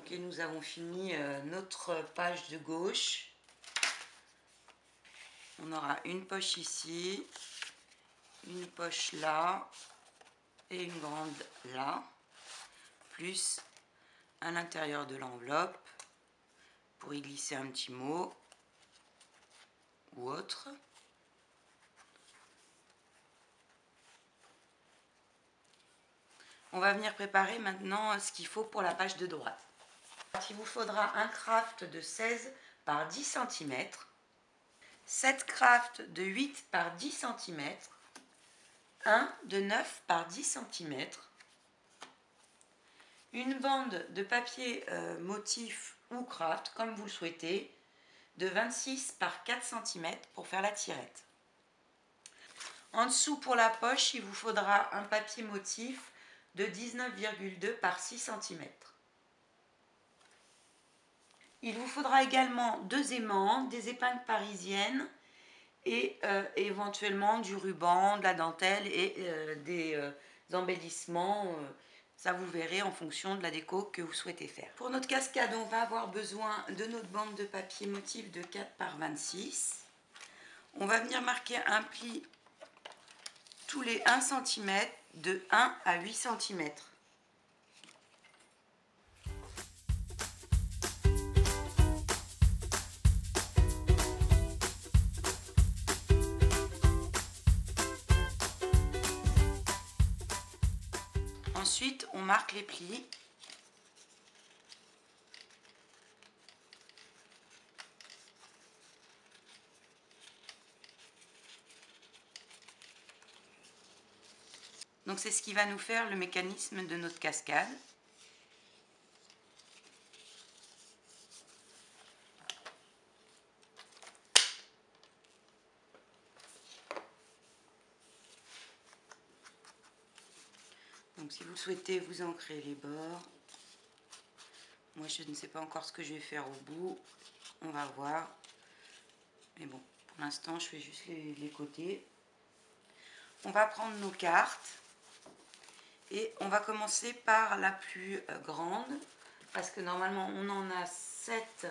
Donc, et nous avons fini notre page de gauche. On aura une poche ici, une poche là et une grande là, plus à l'intérieur de l'enveloppe pour y glisser un petit mot ou autre. On va venir préparer maintenant ce qu'il faut pour la page de droite. Il vous faudra un craft de 16 par 10 cm, 7 crafts de 8 par 10 cm, un de 9 par 10 cm, une bande de papier motif ou craft, comme vous le souhaitez, de 26 par 4 cm pour faire la tirette. En dessous, pour la poche, il vous faudra un papier motif de 19,2 par 6 cm. Il vous faudra également 2 aimants, des épingles parisiennes et éventuellement du ruban, de la dentelle et des embellissements. Ça vous verrez en fonction de la déco que vous souhaitez faire. Pour notre cascade, on va avoir besoin de notre bande de papier motif de 4 par 26. On va venir marquer un pli tous les 1 cm de 1 à 8 cm. Ensuite, on marque les plis. Donc c'est ce qui va nous faire le mécanisme de notre cascade. Donc si vous le souhaitez, vous ancrez les bords. Moi je ne sais pas encore ce que je vais faire au bout. On va voir. Mais bon, pour l'instant je fais juste les côtés. On va prendre nos cartes. Et on va commencer par la plus grande. Parce que normalement on en a 7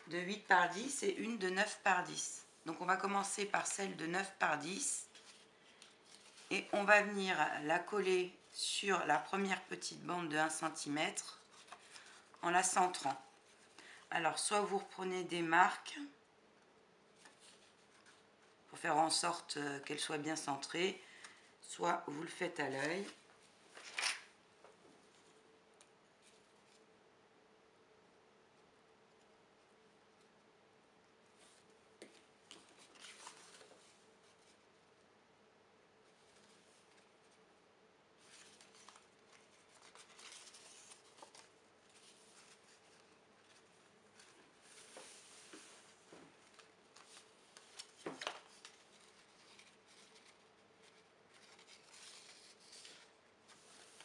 de 8 par 10 et une de 9 par 10. Donc on va commencer par celle de 9 par 10. Et on va venir la coller sur la première petite bande de 1 cm en la centrant. Alors soit vous reprenez des marques pour faire en sorte qu'elle soit bien centrée, soit vous le faites à l'œil.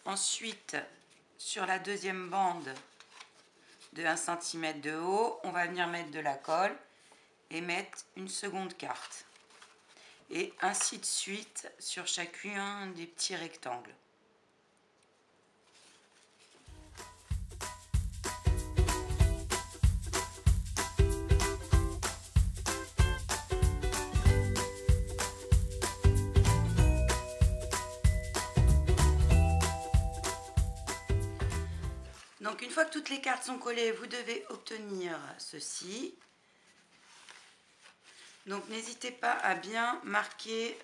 Ensuite, sur la deuxième bande de 1 cm de haut, on va venir mettre de la colle et mettre une seconde carte. Et ainsi de suite sur chacun des petits rectangles. Donc une fois que toutes les cartes sont collées, vous devez obtenir ceci. Donc n'hésitez pas à bien marquer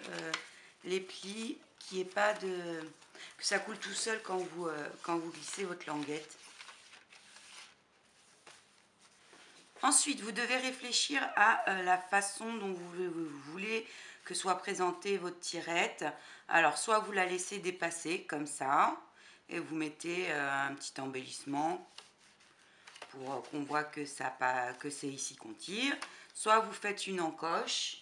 les plis, qu'il n'y ait pas de... que ça coule tout seul quand vous glissez votre languette. Ensuite, vous devez réfléchir à la façon dont vous voulez que soit présentée votre tirette. Alors, soit vous la laissez dépasser comme ça, et vous mettez un petit embellissement pour qu'on voit que c'est ici qu'on tire. Soit vous faites une encoche.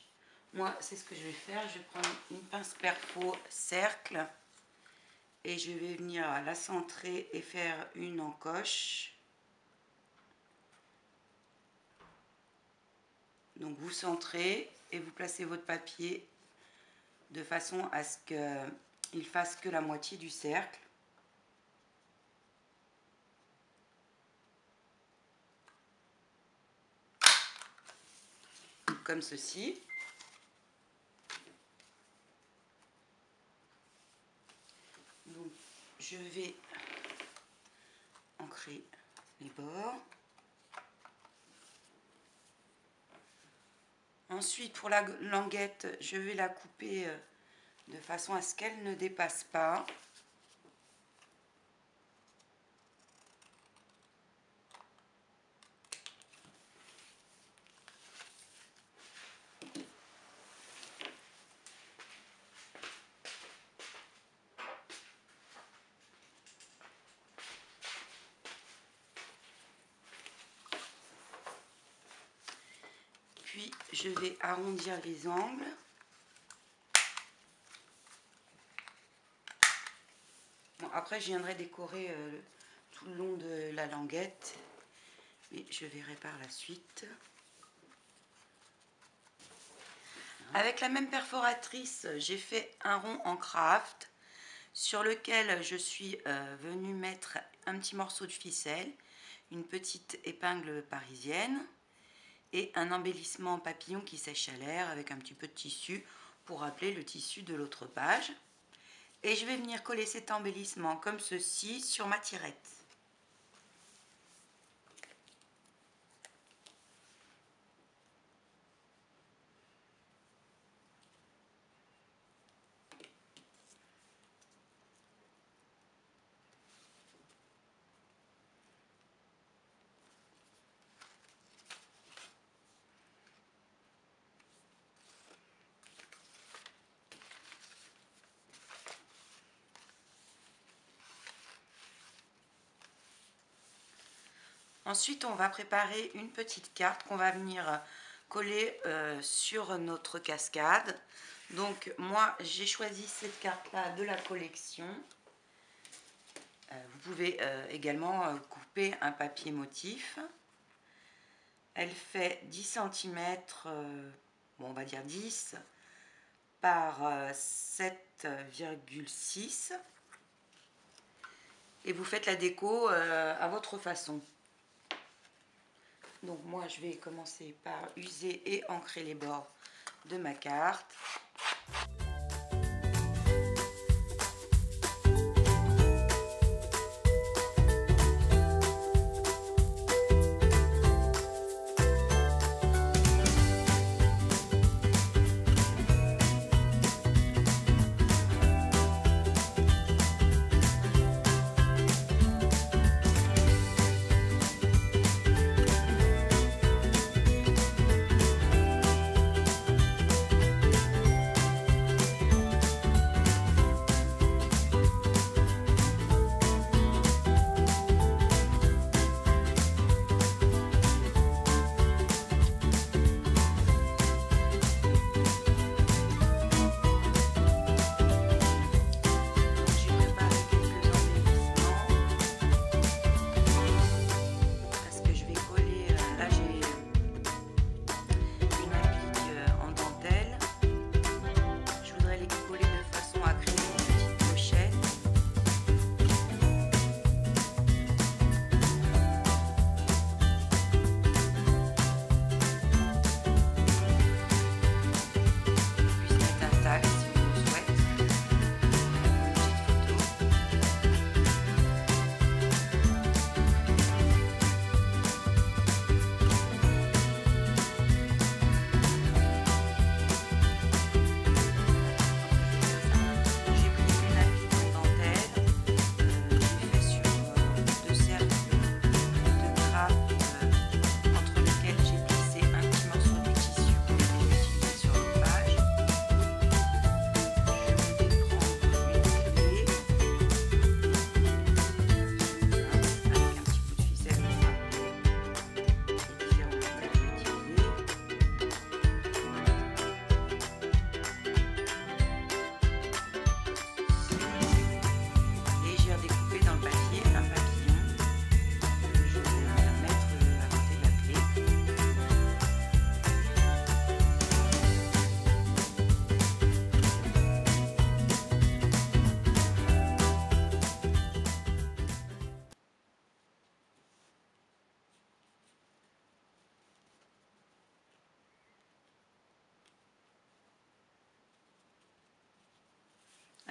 Moi, c'est ce que je vais faire. Je vais prendre une pince perfo cercle et je vais venir la centrer et faire une encoche. Donc vous centrez et vous placez votre papier de façon à ce qu'il fasse que la moitié du cercle. comme ceci. Donc je vais ancrer les bords. Ensuite, pour la languette, je vais la couper de façon à ce qu'elle ne dépasse pas. Puis je vais arrondir les angles. Bon, après je viendrai décorer tout le long de la languette, mais je verrai par la suite. Avec la même perforatrice, j'ai fait un rond en craft sur lequel je suis venue mettre un petit morceau de ficelle, une petite épingle parisienne et un embellissement papillon qui sèche à l'air avec un petit peu de tissu pour rappeler le tissu de l'autre page. Et je vais venir coller cet embellissement comme ceci sur ma tirette. Ensuite, on va préparer une petite carte qu'on va venir coller sur notre cascade. Donc, moi, j'ai choisi cette carte-là de la collection. Vous pouvez également couper un papier motif. Elle fait 10 cm, bon, on va dire 10 par 7,6. Et vous faites la déco à votre façon. Donc moi je vais commencer par user et ancrer les bords de ma carte.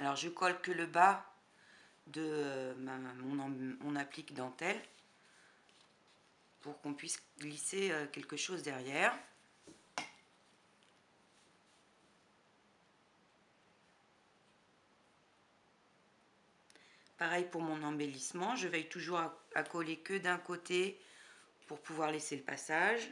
Alors je colle que le bas de mon applique dentelle pour qu'on puisse glisser quelque chose derrière. Pareil pour mon embellissement, je veille toujours à coller que d'un côté pour pouvoir laisser le passage.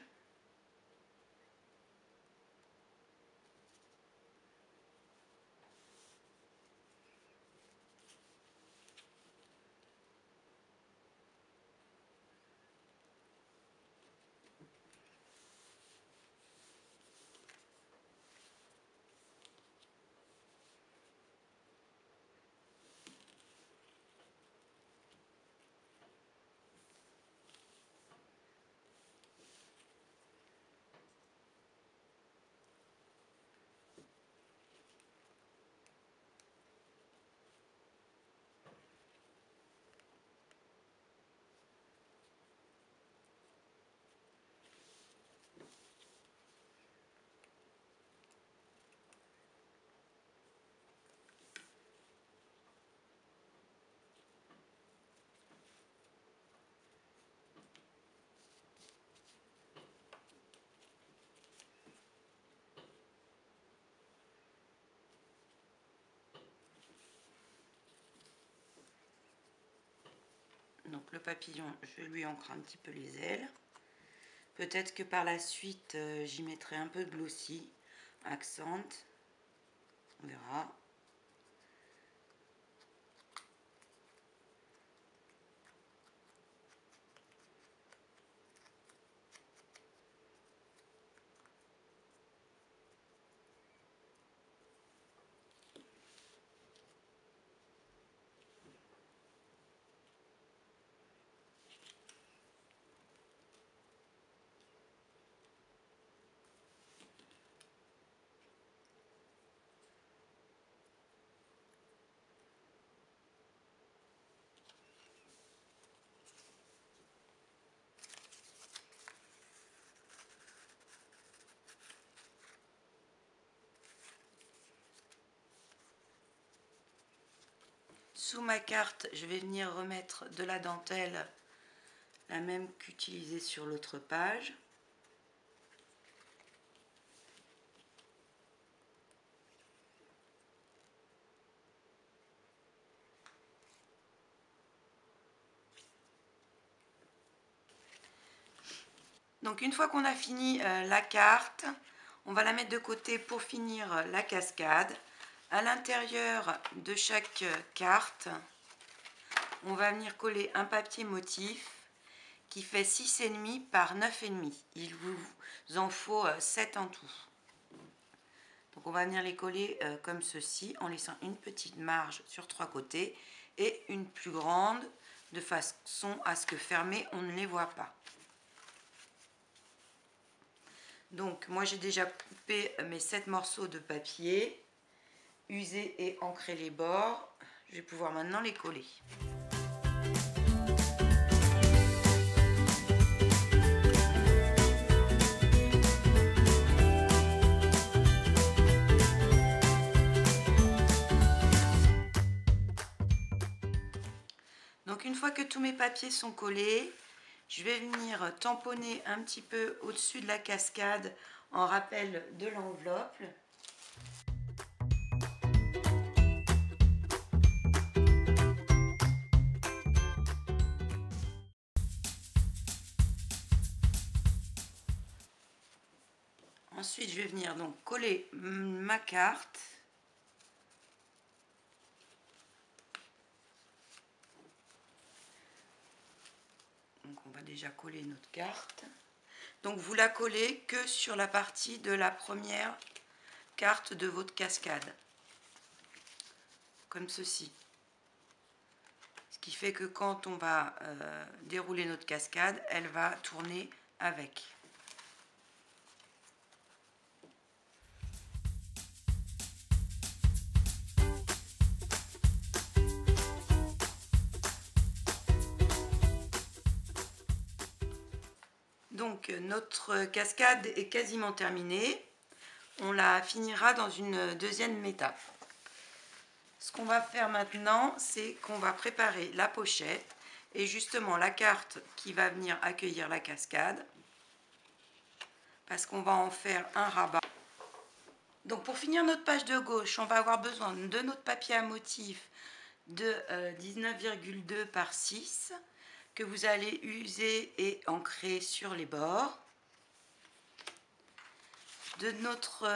Donc le papillon, je lui encre un petit peu les ailes. Peut-être que par la suite, j'y mettrai un peu de glossy, accent. On verra. Sous ma carte, je vais venir remettre de la dentelle, la même qu'utilisée sur l'autre page. Donc une fois qu'on a fini la carte, on va la mettre de côté pour finir la cascade. À l'intérieur de chaque carte, on va venir coller un papier motif qui fait 6,5 par 9,5. Il vous en faut 7 en tout. Donc on va venir les coller comme ceci, en laissant une petite marge sur 3 côtés et une plus grande, de façon à ce que fermé, on ne les voit pas. Donc moi j'ai déjà coupé mes 7 morceaux de papier, usé et ancré les bords. Je vais pouvoir maintenant les coller. Donc une fois que tous mes papiers sont collés, je vais venir tamponner un petit peu au-dessus de la cascade en rappel de l'enveloppe. Ensuite, je vais venir donc coller ma carte. Donc on va déjà coller notre carte. Donc vous la collez que sur la partie de la première carte de votre cascade. Comme ceci. Ce qui fait que quand on va dérouler notre cascade, elle va tourner avec. Donc notre cascade est quasiment terminée. On la finira dans une deuxième étape. Ce qu'on va faire maintenant, c'est qu'on va préparer la pochette et justement la carte qui va venir accueillir la cascade, parce qu'on va en faire un rabat. Donc pour finir notre page de gauche, on va avoir besoin de notre papier à motif de 19,2 par 6 que vous allez user et ancrer sur les bords, de notre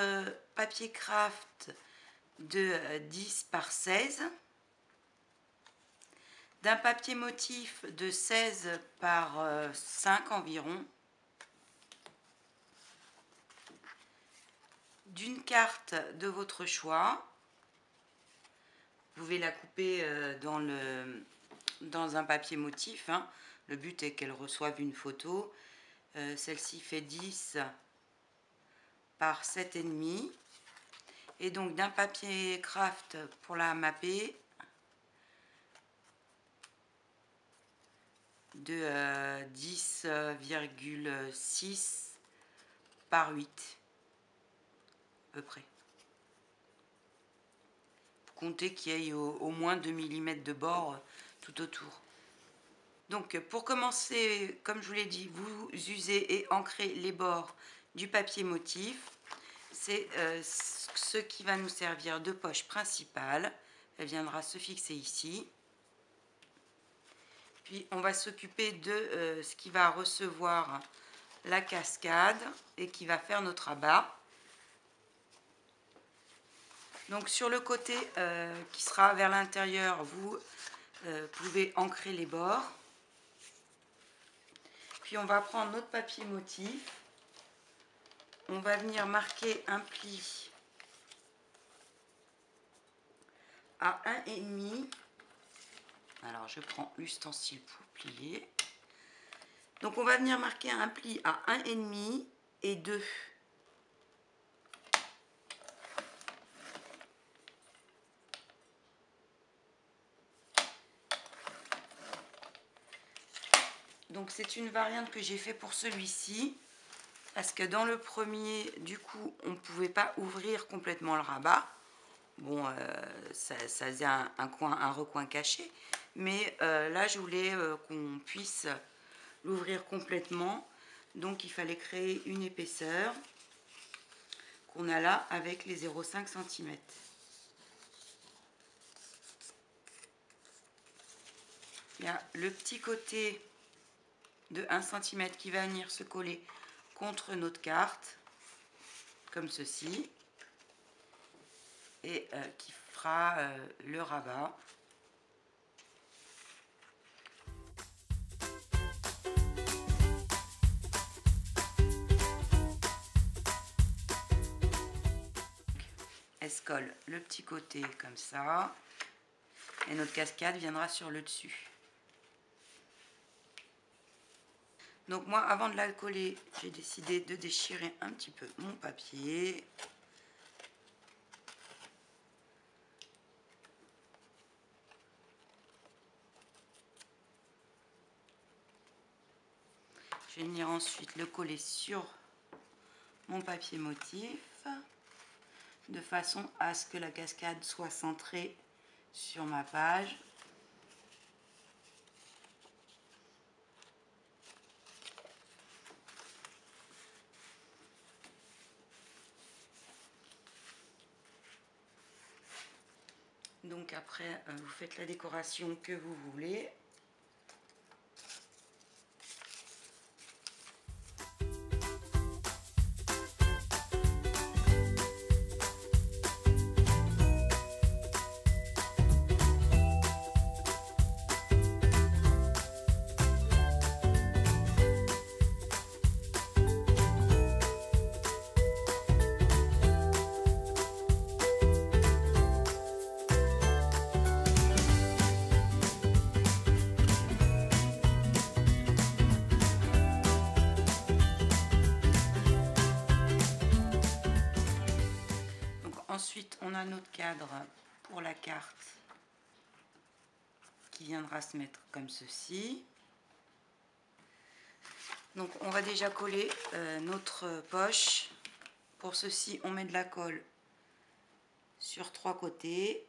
papier craft de 10 par 16, d'un papier motif de 16 par 5 environ, d'une carte de votre choix. Vous pouvez la couper dans un papier motif, hein. Le but est qu'elle reçoive une photo. Celle-ci fait 10 par 7,5. Et donc d'un papier craft pour la mapper de 10,6 par 8 à peu près. Comptez qu'il y ait au moins 2 mm de bord tout autour. Donc pour commencer, comme je vous l'ai dit, vous usez et ancrez les bords du papier motif. C'est ce qui va nous servir de poche principale. Elle viendra se fixer ici. Puis on va s'occuper de ce qui va recevoir la cascade et qui va faire notre rabat. Donc sur le côté qui sera vers l'intérieur, vous pouvez ancrer les bords. Puis on va prendre notre papier motif. On va venir marquer un pli à 1,5. Alors je prends l'ustensile pour plier. Donc on va venir marquer un pli à 1,5 et 2. Donc c'est une variante que j'ai fait pour celui-ci, parce que dans le premier, du coup, on ne pouvait pas ouvrir complètement le rabat. Bon, ça faisait un recoin caché, mais là je voulais qu'on puisse l'ouvrir complètement. Donc il fallait créer une épaisseur qu'on a là avec les 0,5 cm. Il y a le petit côté de 1 cm qui va venir se coller contre notre carte, comme ceci, et qui fera le rabat. Elle se colle le petit côté comme ça, et notre cascade viendra sur le dessus. Donc moi, avant de la coller, j'ai décidé de déchirer un petit peu mon papier. Je vais venir ensuite le coller sur mon papier motif, de façon à ce que la cascade soit centrée sur ma page. Donc après, vous faites la décoration que vous voulez. Ensuite, on a notre cadre pour la carte qui viendra se mettre comme ceci. Donc, on va déjà coller notre poche. Pour ceci, on met de la colle sur 3 côtés.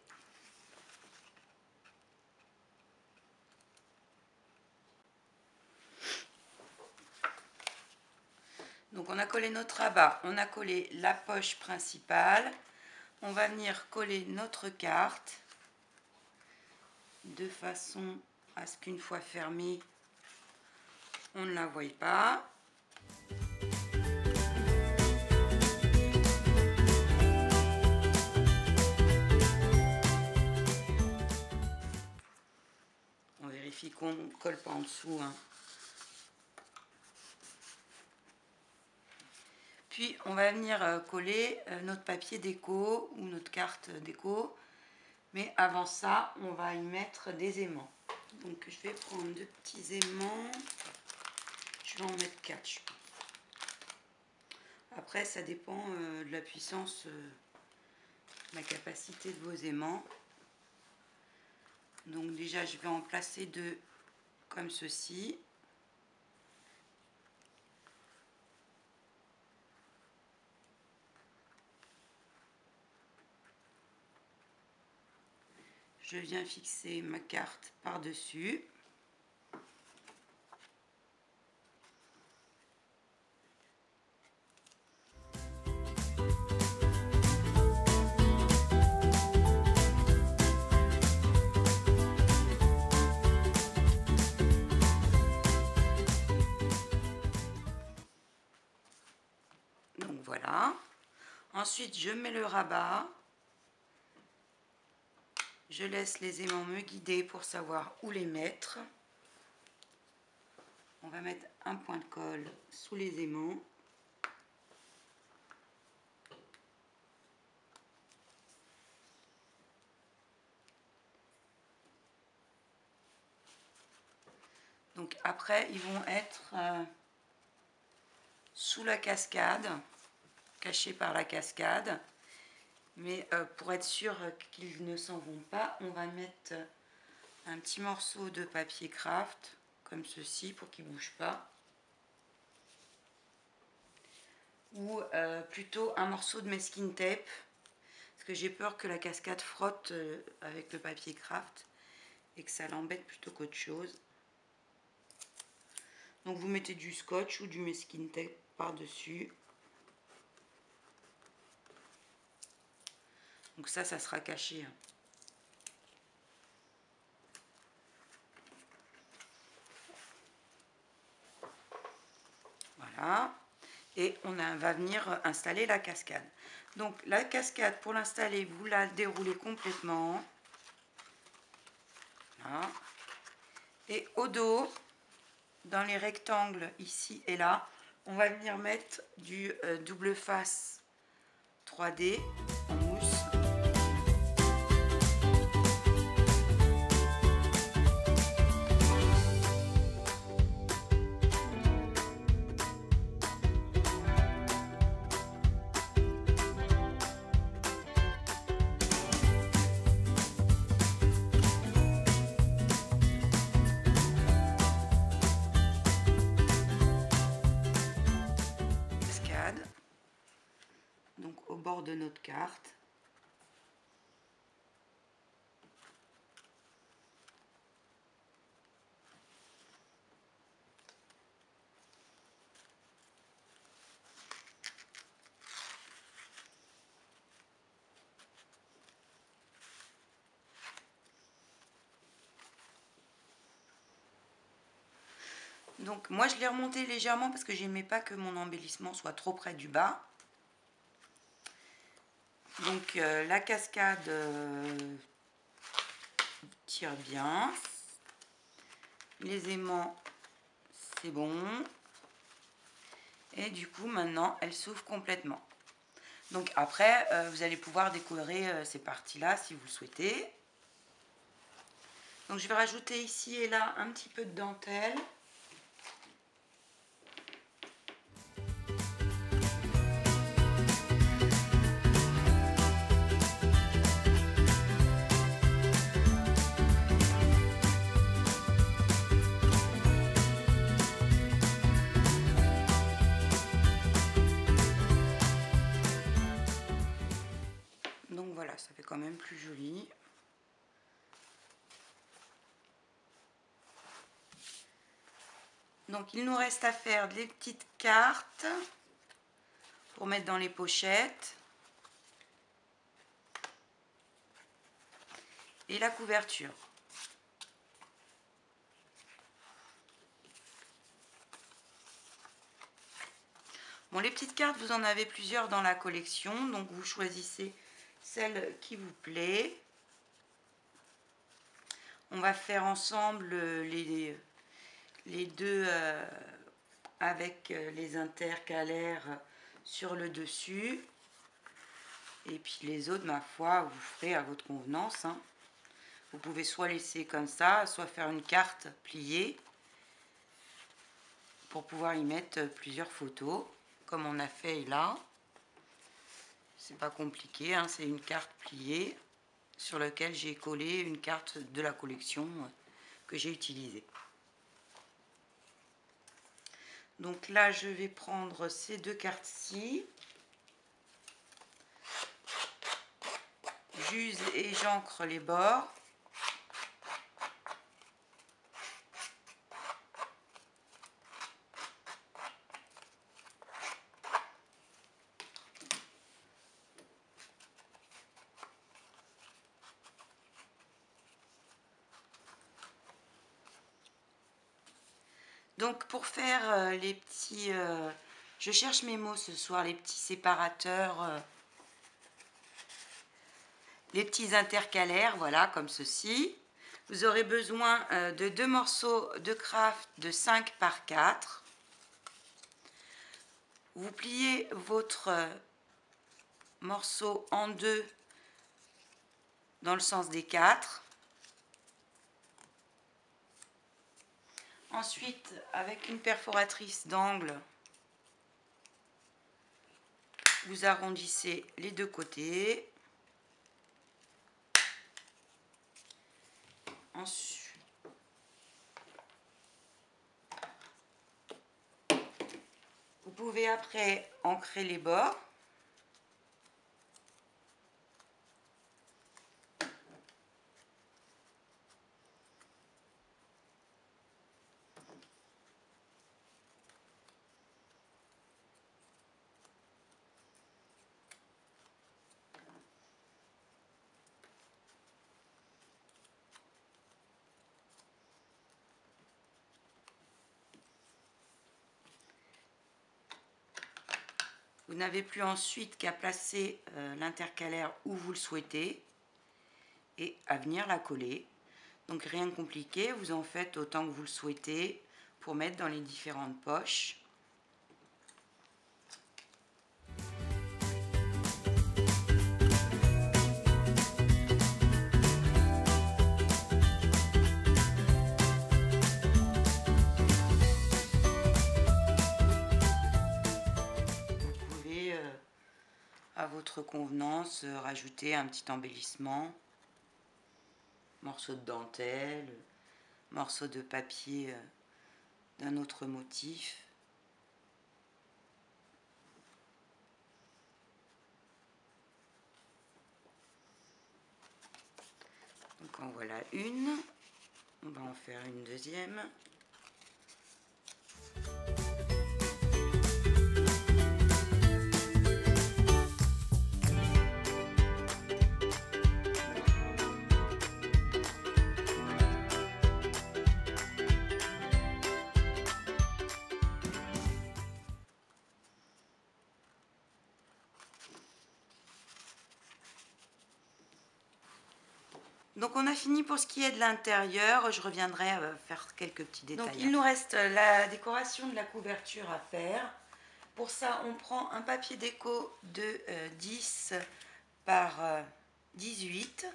Donc on a collé notre rabat, on a collé la poche principale. On va venir coller notre carte de façon à ce qu'une fois fermée, on ne la voie pas. On vérifie qu'on ne colle pas en dessous, hein. Puis on va venir coller notre papier déco ou notre carte déco. Mais avant ça, on va y mettre des aimants. Donc je vais prendre 2 petits aimants. Je vais en mettre 4, je pense. Après, ça dépend de la puissance, de la capacité de vos aimants. Donc déjà, je vais en placer 2 comme ceci. Je viens fixer ma carte par-dessus. Donc voilà. Ensuite, je mets le rabat. Je laisse les aimants me guider pour savoir où les mettre. On va mettre un point de colle sous les aimants. Donc après, ils vont être sous la cascade, cachés par la cascade. Mais pour être sûr qu'ils ne s'en vont pas, on va mettre un petit morceau de papier craft, comme ceci, pour qu'ils ne bougent pas. Ou plutôt un morceau de masking tape, parce que j'ai peur que la cascade frotte avec le papier craft et que ça l'embête plutôt qu'autre chose. Donc vous mettez du scotch ou du masking tape par-dessus. Donc ça sera caché. Voilà. Et on va venir installer la cascade. Donc la cascade, pour l'installer, vous la déroulez complètement. Voilà. Et au dos, dans les rectangles ici et là, on va venir mettre du double face 3D en mousse. Donc au bord de notre carte. Donc moi je l'ai remonté légèrement parce que j'aimais pas que mon embellissement soit trop près du bas. Donc la cascade tire bien. Les aimants, c'est bon. Et du coup maintenant elle s'ouvre complètement. Donc après vous allez pouvoir décorer ces parties-là si vous le souhaitez. Donc je vais rajouter ici et là un petit peu de dentelle. Donc voilà, ça fait quand même plus joli. Donc il nous reste à faire des petites cartes pour mettre dans les pochettes. Et la couverture. Bon, les petites cartes, vous en avez plusieurs dans la collection, donc vous choisissez celle qui vous plaît. On va faire ensemble les deux avec les intercalaires sur le dessus. Et puis les autres, ma foi, vous ferez à votre convenance, hein. Vous pouvez soit laisser comme ça, soit faire une carte pliée pour pouvoir y mettre plusieurs photos, comme on a fait là. C'est pas compliqué, hein, c'est une carte pliée sur laquelle j'ai collé une carte de la collection que j'ai utilisée. Donc là, je vais prendre ces deux cartes-ci. J'use et j'encre les bords. Donc pour faire les petits... je cherche mes mots ce soir, les petits séparateurs, les petits intercalaires, voilà, comme ceci. Vous aurez besoin de 2 morceaux de craft de 5 par 4. Vous pliez votre morceau en deux dans le sens des 4. Ensuite, avec une perforatrice d'angle, vous arrondissez les deux côtés. Ensuite, vous pouvez après ancrer les bords. Vous n'avez plus ensuite qu'à placer l'intercalaire où vous le souhaitez et à venir la coller. Donc rien de compliqué, vous en faites autant que vous le souhaitez pour mettre dans les différentes poches. À votre convenance, rajouter un petit embellissement, morceau de dentelle, morceau de papier d'un autre motif. Donc en voilà une, on va en faire une deuxième. Donc on a fini pour ce qui est de l'intérieur, je reviendrai faire quelques petits détails. Donc il nous reste la décoration de la couverture à faire. Pour ça on prend un papier déco de 10 par 18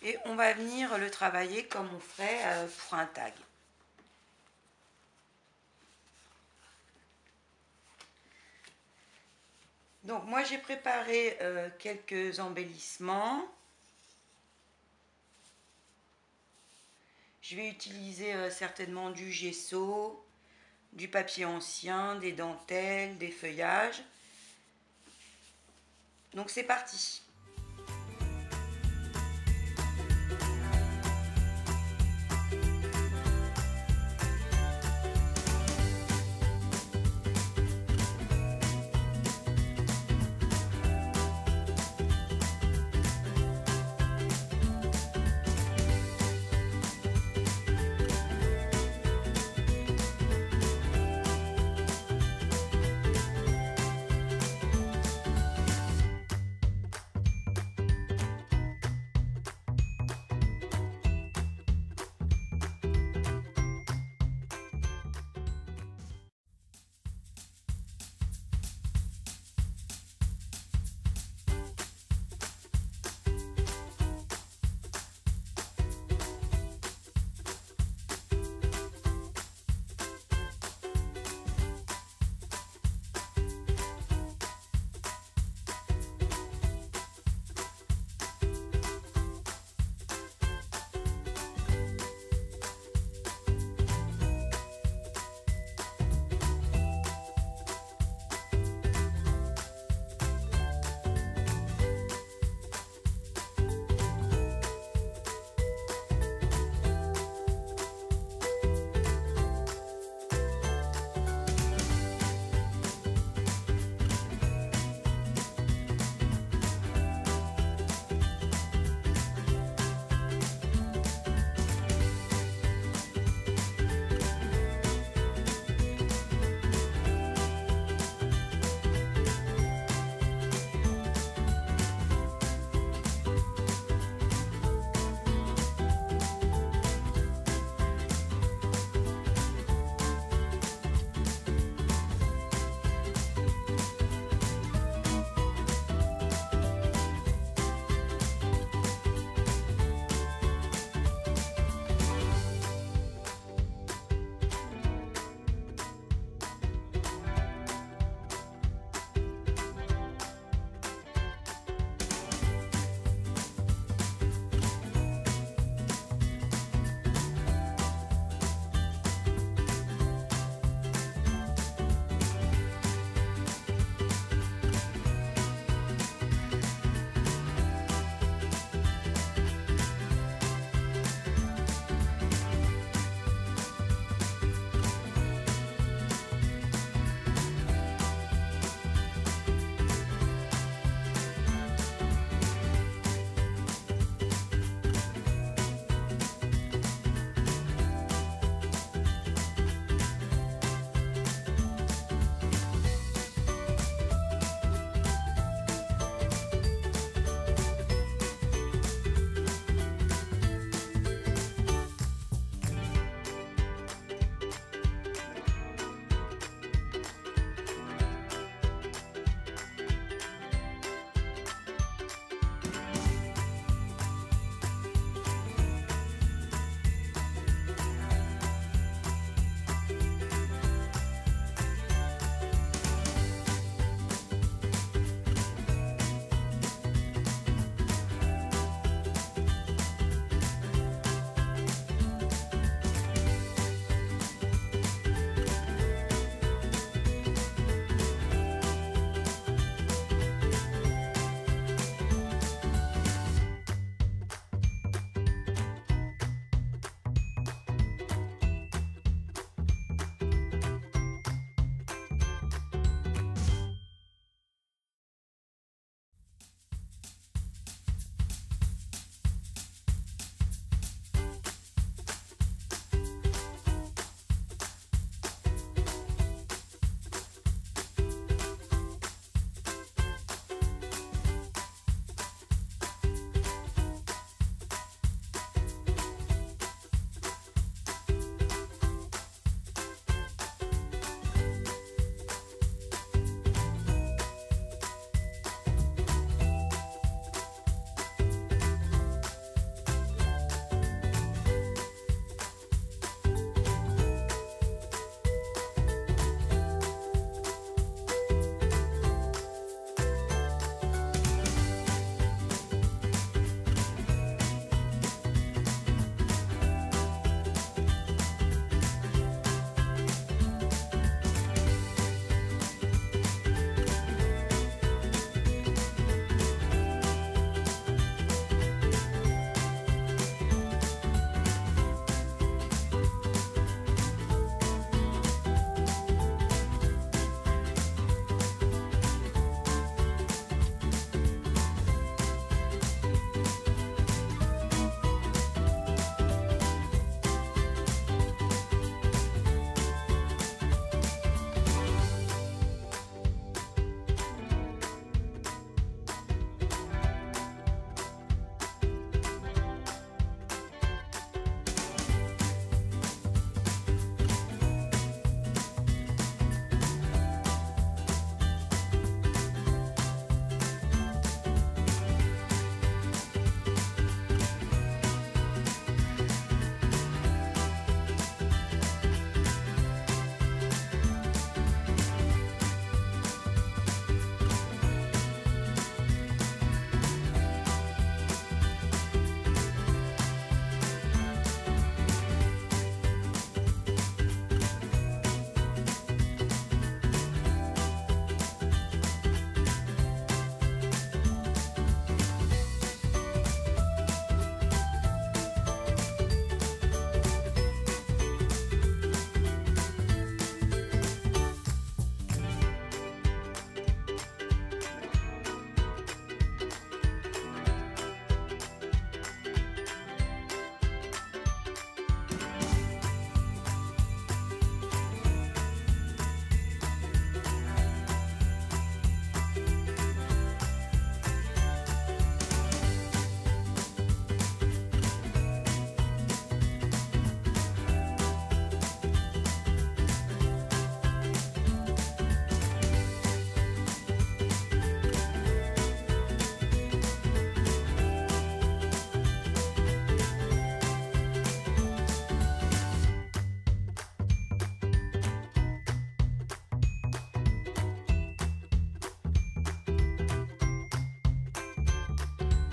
et on va venir le travailler comme on ferait pour un tag. Donc moi j'ai préparé quelques embellissements. Je vais utiliser certainement du gesso, du papier ancien, des dentelles, des feuillages. Donc c'est parti.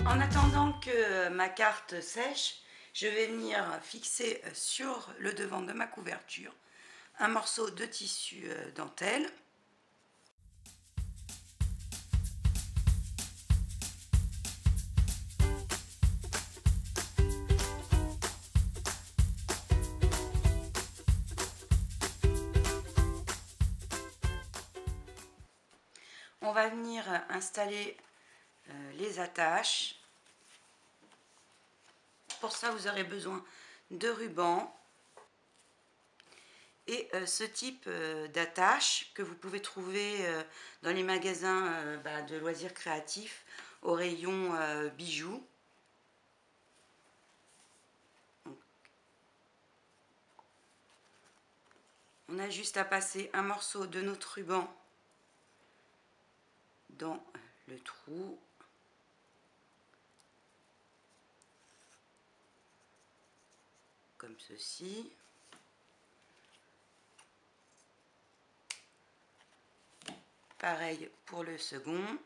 En attendant que ma carte sèche, je vais venir fixer sur le devant de ma couverture un morceau de tissu dentelle. On va venir installer les attaches. Pour ça, vous aurez besoin de ruban et ce type d'attache que vous pouvez trouver dans les magasins de loisirs créatifs au rayon bijoux. Donc, on a juste à passer un morceau de notre ruban dans le trou. Comme ceci. Pareil pour le second.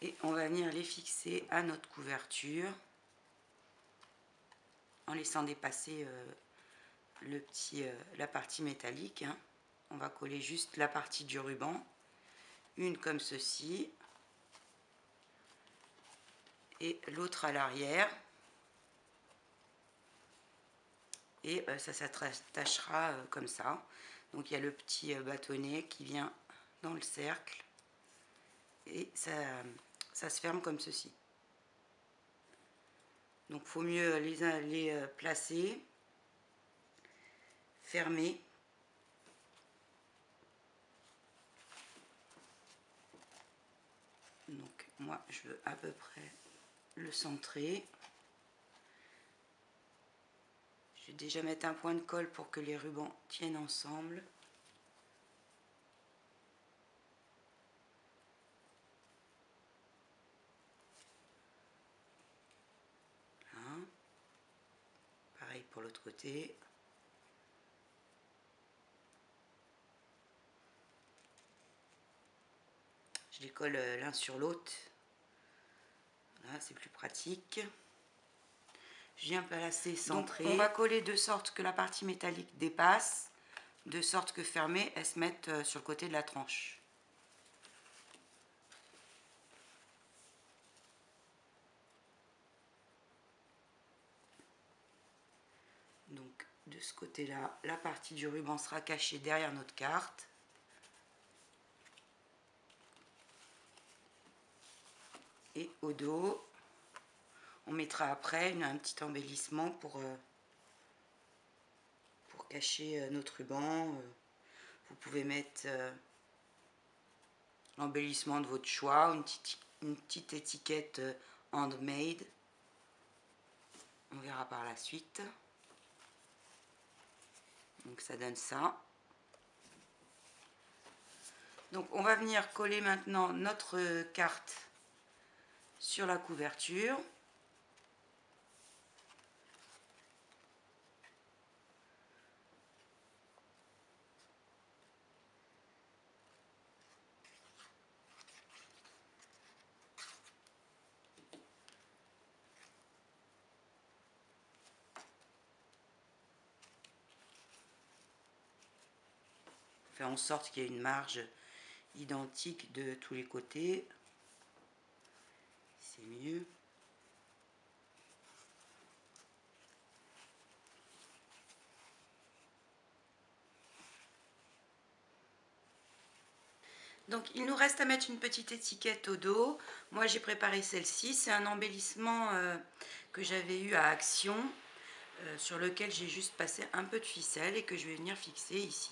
Et on va venir les fixer à notre couverture en laissant dépasser la partie métallique. Hein. On va coller juste la partie du ruban, une comme ceci et l'autre à l'arrière. Et ça s'attachera comme ça. Donc il y a le petit bâtonnet qui vient dans le cercle et ça se ferme comme ceci. Donc il faut mieux les placer, fermer. Donc moi je veux à peu près le centrer. Je vais déjà mettre un point de colle pour que les rubans tiennent ensemble. Voilà. Pareil pour l'autre côté. Je les colle l'un sur l'autre. Là, c'est plus pratique. Je viens placer centré. On va coller de sorte que la partie métallique dépasse, de sorte que fermée, elle se mette sur le côté de la tranche. Donc de ce côté-là, la partie du ruban sera cachée derrière notre carte. Et au dos, on mettra après un petit embellissement pour cacher notre ruban. Vous pouvez mettre l'embellissement de votre choix, une petite étiquette handmade. On verra par la suite. Donc ça donne ça. Donc on va venir coller maintenant notre carte sur la couverture. Faire en sorte qu'il y ait une marge identique de tous les côtés. C'est mieux. Donc il nous reste à mettre une petite étiquette au dos. Moi j'ai préparé celle-ci. C'est un embellissement que j'avais eu à Action, sur lequel j'ai juste passé un peu de ficelle et que je vais venir fixer ici.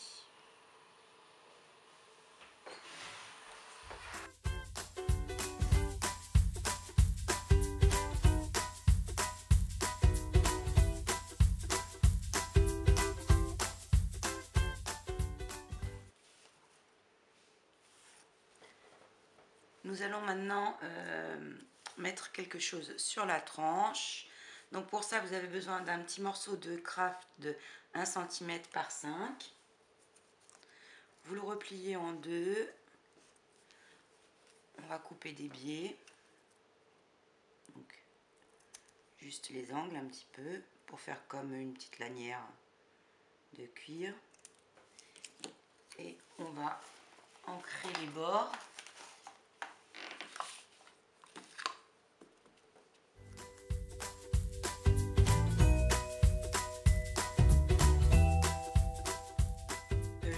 Nous allons maintenant mettre quelque chose sur la tranche. Donc pour ça, vous avez besoin d'un petit morceau de craft de 1 cm par 5. Vous le repliez en deux. On va couper des biais. Donc, juste les angles un petit peu pour faire comme une petite lanière de cuir. Et on va ancrer les bords.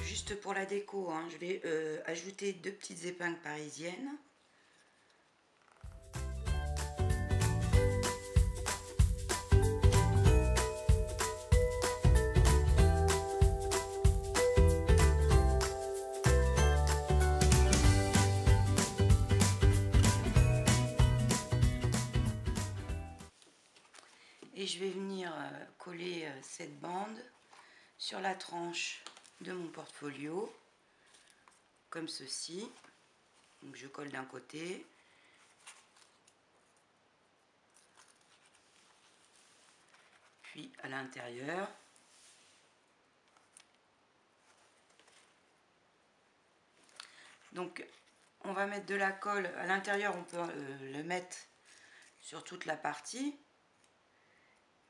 Juste pour la déco, hein, je vais ajouter 2 petites épingles parisiennes. Et je vais venir coller cette bande sur la tranche de mon portfolio, comme ceci. Donc je colle d'un côté, puis à l'intérieur. Donc on va mettre de la colle à l'intérieur, on peut le mettre sur toute la partie.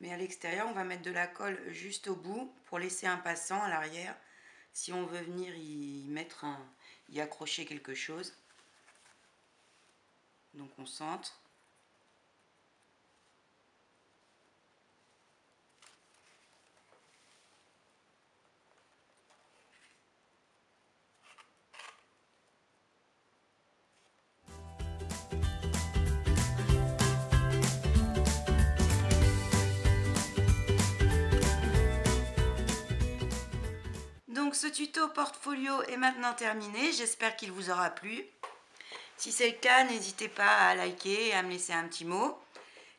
Mais à l'extérieur, on va mettre de la colle juste au bout pour laisser un passant à l'arrière si on veut venir y accrocher quelque chose. Donc on centre. Donc ce tuto portfolio est maintenant terminé, j'espère qu'il vous aura plu. Si c'est le cas, n'hésitez pas à liker et à me laisser un petit mot.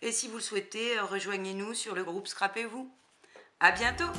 Et si vous le souhaitez, rejoignez-nous sur le groupe Scrapez-vous. À bientôt!